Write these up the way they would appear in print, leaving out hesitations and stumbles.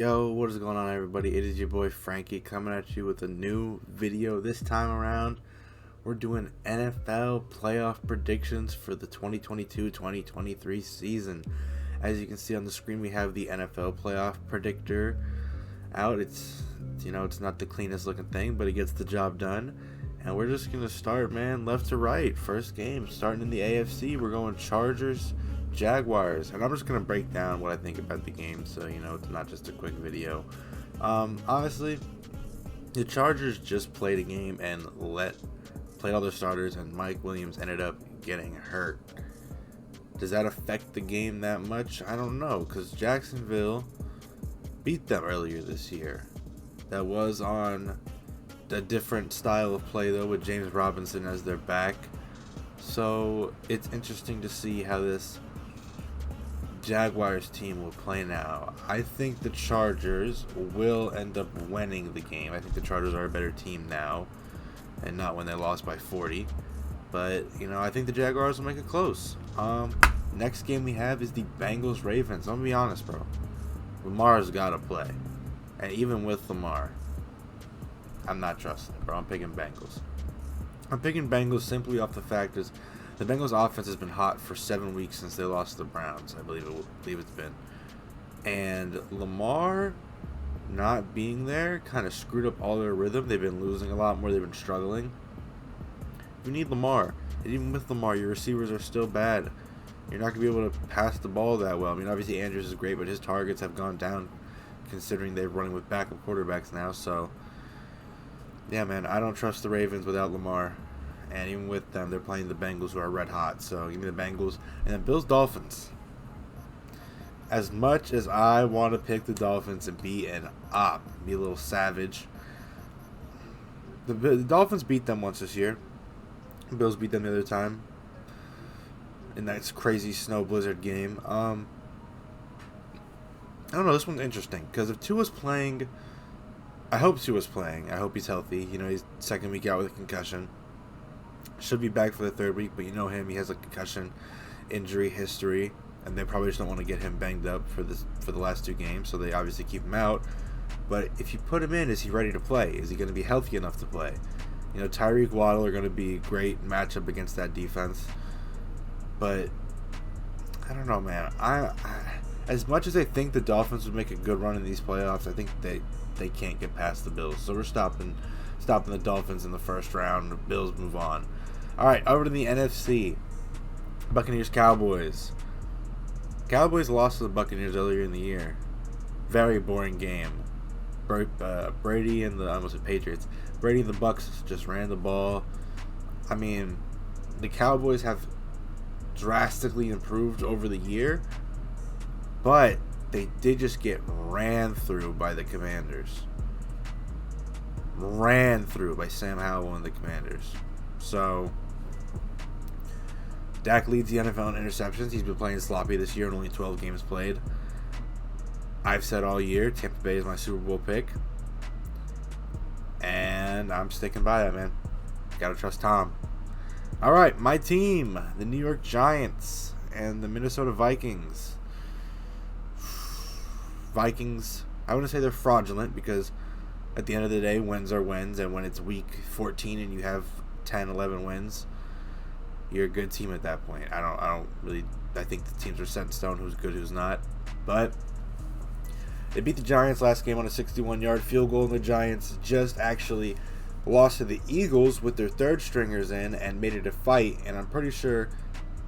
Yo, what is going on, everybody? It is your boy Frankie coming at you with a new video. This time around, we're doing NFL playoff predictions for the 2022-2023 season. As you can see on the screen, we have the NFL playoff predictor out. It's not the cleanest looking thing, but it gets the job done. And we're just gonna start, man, left to right. First game, starting in the AFC, we're going Chargers, Jaguars, and I'm just gonna break down what I think about the game, so it's not just a quick video. Honestly, the Chargers just played a game and played all their starters, and Mike Williams ended up getting hurt. Does that affect the game that much? I don't know, because Jacksonville beat them earlier this year. That was on a different style of play, though, with James Robinson as their back. So it's interesting to see how this Jaguars team will play now. I think the Chargers will end up winning the game. I think the Chargers are a better team now, and not when they lost by 40. But I think the Jaguars will make it close. Next game we have is the Bengals Ravens. I'm gonna be honest, bro. Lamar's gotta play, and even with Lamar, I'm not trusting it, bro. I'm picking Bengals. I'm picking Bengals simply off the fact is the Bengals offense has been hot for 7 weeks since they lost to the Browns. I believe it's been. And Lamar not being there kind of screwed up all their rhythm. They've been losing a lot more. They've been struggling. You need Lamar. And even with Lamar, your receivers are still bad. You're not going to be able to pass the ball that well. I mean, obviously Andrews is great, but his targets have gone down considering they're running with backup quarterbacks now. So, yeah, man, I don't trust the Ravens without Lamar. And even with them, they're playing the Bengals, who are red hot. So give me the Bengals. And then Bills Dolphins. As much as I want to pick the Dolphins and be a little savage, the Dolphins beat them once this year. The Bills beat them the other time in that crazy snow blizzard game. I don't know. This one's interesting because if Tua's playing, I hope Tua's playing. I hope he's healthy. He's second week out with a concussion. Should be back for the third week, but him, he has a concussion injury history, and they probably just don't want to get him banged up for the last 2 games, so they obviously keep him out. But if you put him in, is he ready to play? Is he going to be healthy enough to play? Tyreek Waddle are going to be a great matchup against that defense, but I don't know, man. I as much as I think the Dolphins would make a good run in these playoffs, I think they can't get past the Bills, so we're stopping the Dolphins in the first round. The Bills move on. All right, over to the NFC. Buccaneers, Cowboys. Cowboys lost to the Buccaneers earlier in the year. Very boring game. Brady and I almost said Patriots. Brady and the Bucks just ran the ball. I mean, the Cowboys have drastically improved over the year, but they did just get ran through by the Commanders. Ran through by Sam Howell and the Commanders. So Dak leads the NFL in interceptions. He's been playing sloppy this year and only 12 games played. I've said all year Tampa Bay is my Super Bowl pick, and I'm sticking by that, man. Gotta trust Tom. All right, my team, the New York Giants and the Minnesota Vikings. Vikings, I wouldn't say they're fraudulent because at the end of the day, wins are wins, and when it's week 14 and you have 10, 11 wins, you're a good team at that point. I think the teams are set in stone who's good, who's not. But they beat the Giants last game on a 61-yard field goal, and the Giants just actually lost to the Eagles with their third stringers in and made it a fight. And I'm pretty sure,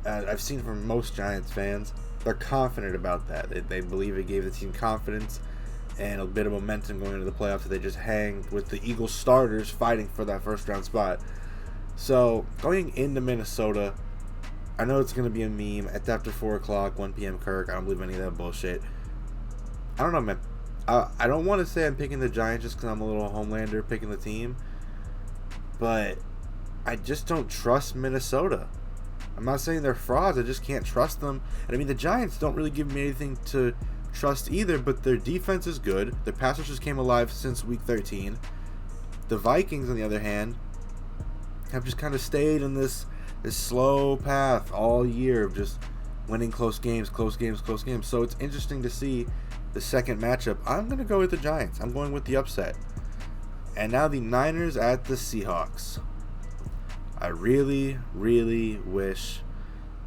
I've seen from most Giants fans, they're confident about that. They believe it gave the team confidence and a bit of momentum going into the playoffs. They just hang with the Eagles starters fighting for that first round spot. So going into Minnesota, I know it's going to be a meme. It's after 4 o'clock, 1 p.m. Kirk. I don't believe any of that bullshit. I don't know, man. I don't want to say I'm picking the Giants just because I'm a little Homelander picking the team, but I just don't trust Minnesota. I'm not saying they're frauds. I just can't trust them. And I mean, the Giants don't really give me anything to trust either, but their defense is good. Their pass rush just came alive since week 13. The Vikings, on the other hand, have just kind of stayed in this slow path all year of just winning close games. So it's interesting to see the second matchup, I'm going to go with the Giants. I'm going with the upset. And now the Niners at the Seahawks. I really, really wish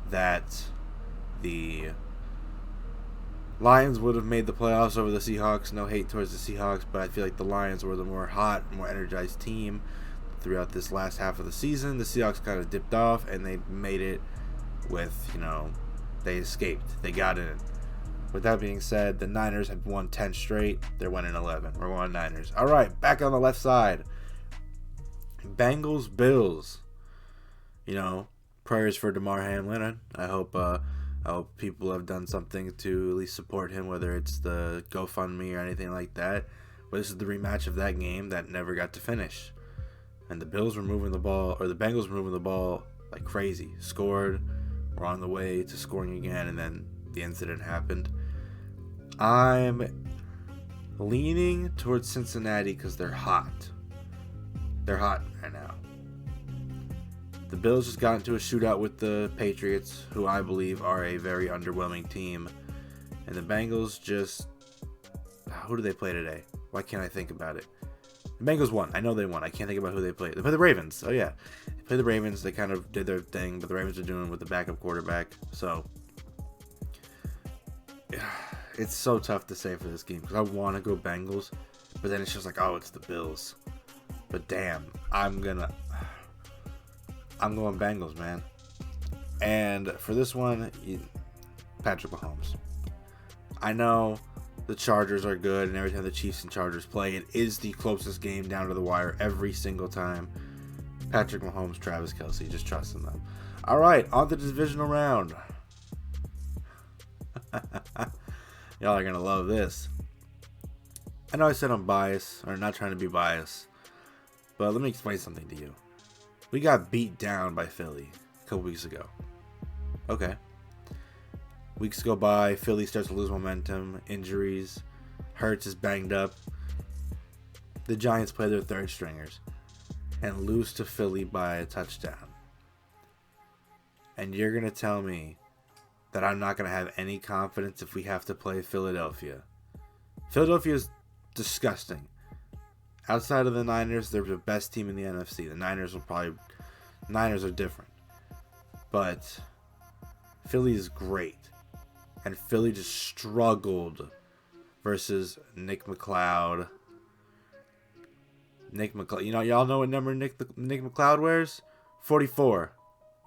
that the Lions would have made the playoffs over the Seahawks. No hate towards the Seahawks, but I feel like the Lions were the more hot, more energized team throughout this last half of the season. The Seahawks kind of dipped off, and they made it with, they escaped. They got in. With that being said, the Niners have won 10 straight. They're winning 11. We're going Niners. All right, back on the left side. Bengals, Bills. Prayers for Damar Hamlin. I hope people have done something to at least support him, whether it's the GoFundMe or anything like that. But this is the rematch of that game that never got to finish. And the Bengals were moving the ball like crazy. Scored. We're on the way to scoring again, and then the incident happened. I'm leaning towards Cincinnati because they're hot. They're hot right now. The Bills just got into a shootout with the Patriots, who I believe are a very underwhelming team. And the Bengals just... Who do they play today? Why can't I think about it? The Bengals won. I know they won. I can't think about who they played. They played the Ravens. Oh, yeah. They played the Ravens. They kind of did their thing, but the Ravens are doing with the backup quarterback. So, it's so tough to say for this game because I want to go Bengals, but then it's just like, oh, it's the Bills. But damn, I'm going Bengals, man. And for this one, Patrick Mahomes. I know the Chargers are good, and every time the Chiefs and Chargers play, it is the closest game down to the wire every single time. Patrick Mahomes, Travis Kelce, just trust in them. All right, on to the divisional round. Y'all are going to love this. I know I said I'm biased, or not trying to be biased, but let me explain something to you. We got beat down by Philly a couple weeks ago. Okay. Weeks go by, Philly starts to lose momentum, injuries, Hurts is banged up. The Giants play their third stringers and lose to Philly by a touchdown. And you're going to tell me that I'm not going to have any confidence if we have to play Philadelphia. Philadelphia is disgusting. Outside of the Niners, they're the best team in the NFC. The Niners are different. But Philly is great. And Philly just struggled versus Nick McLeod. Y'all know what number Nick McLeod wears? 44.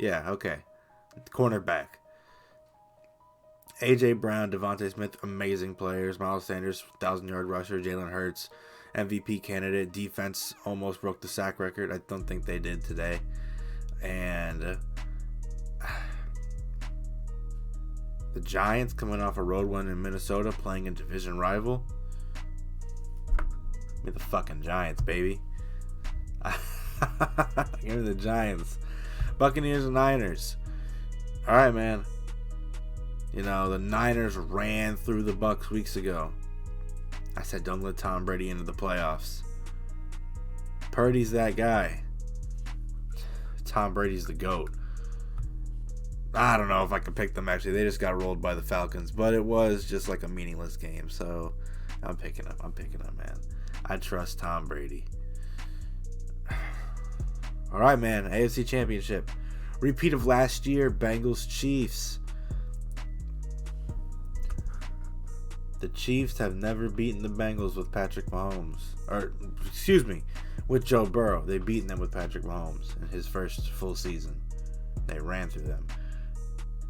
Yeah, okay. Cornerback. A.J. Brown, Devontae Smith, amazing players. Miles Sanders, 1,000-yard rusher. Jalen Hurts, MVP candidate. Defense almost broke the sack record. I don't think they did today. And the Giants coming off a road win in Minnesota, playing a division rival. Give me the fucking Giants, baby. Give me the Giants. Buccaneers and Niners. All right, man. The Niners ran through the Bucs weeks ago. I said, don't let Tom Brady into the playoffs. Purdy's that guy. Tom Brady's the GOAT. I don't know if I can pick them, actually. They just got rolled by the Falcons, but it was just like a meaningless game, so I'm picking them, man. I trust Tom Brady. All right, man. AFC Championship. Repeat of last year, Bengals Chiefs. The Chiefs have never beaten the Bengals with Patrick Mahomes. With Joe Burrow. They've beaten them with Patrick Mahomes in his first full season. They ran through them.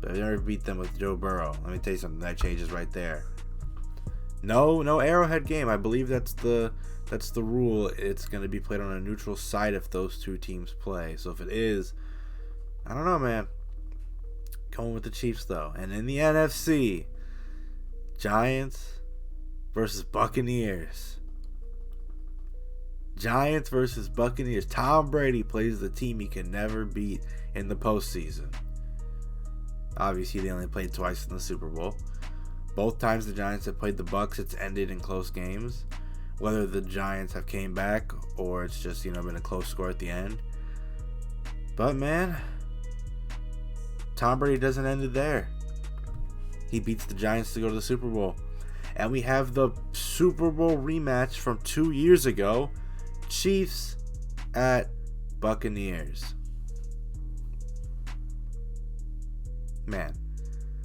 But they never beat them with Joe Burrow. Let me tell you something. That changes right there. No Arrowhead game. I believe that's the rule. It's going to be played on a neutral site if those two teams play. So if it is, I don't know, man. Going with the Chiefs, though. And in the NFC, Giants versus Buccaneers. Giants versus Buccaneers. Tom Brady plays the team he can never beat in the postseason. Obviously, they only played twice in the Super Bowl. Both times the Giants have played the Bucs, it's ended in close games. Whether the Giants have came back or it's just, been a close score at the end. But, man, Tom Brady doesn't end it there. He beats the Giants to go to the Super Bowl. And we have the Super Bowl rematch from 2 years ago. Chiefs at Buccaneers. Man,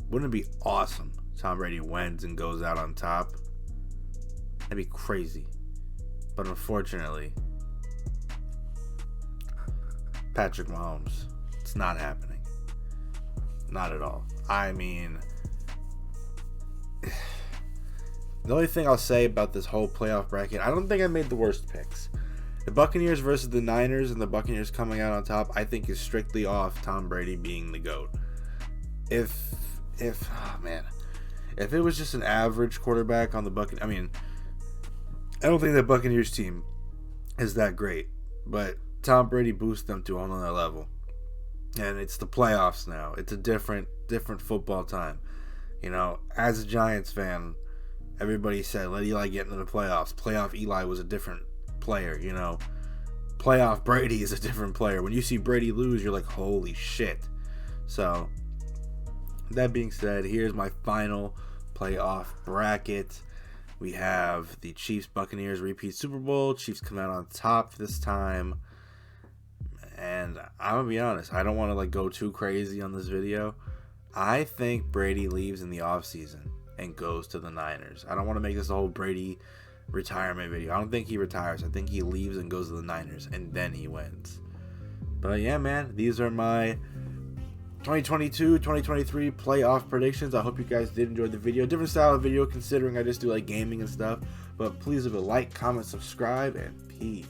wouldn't it be awesome? Tom Brady wins and goes out on top. That'd be crazy. But unfortunately, Patrick Mahomes, it's not happening. Not at all. I mean, the only thing I'll say about this whole playoff bracket, I don't think I made the worst picks. The Buccaneers versus the Niners and the Buccaneers coming out on top, I think is strictly off Tom Brady being the GOAT. If it was just an average quarterback on the Buccaneers, I mean, I don't think the Buccaneers team is that great, but Tom Brady boosts them to another level. And it's the playoffs now. It's a different football time. You know, as a Giants fan, everybody said, let Eli get into the playoffs. Playoff Eli was a different player, you know. Playoff Brady is a different player. When you see Brady lose, you're like, holy shit. So, that being said, here's my final playoff bracket. We have the Chiefs Buccaneers repeat Super Bowl. Chiefs come out on top this time. And I'm gonna be honest, I don't want to go too crazy on this video. I think Brady leaves in the offseason and goes to the Niners. I don't want to make this a whole Brady retirement video. I don't think he retires. I think he leaves and goes to the Niners, and then he wins. But yeah, man, these are my 2022-2023 playoff predictions. I hope you guys did enjoy the video. Different style of video considering I just do gaming and stuff. But please leave a like, comment, subscribe, and peace.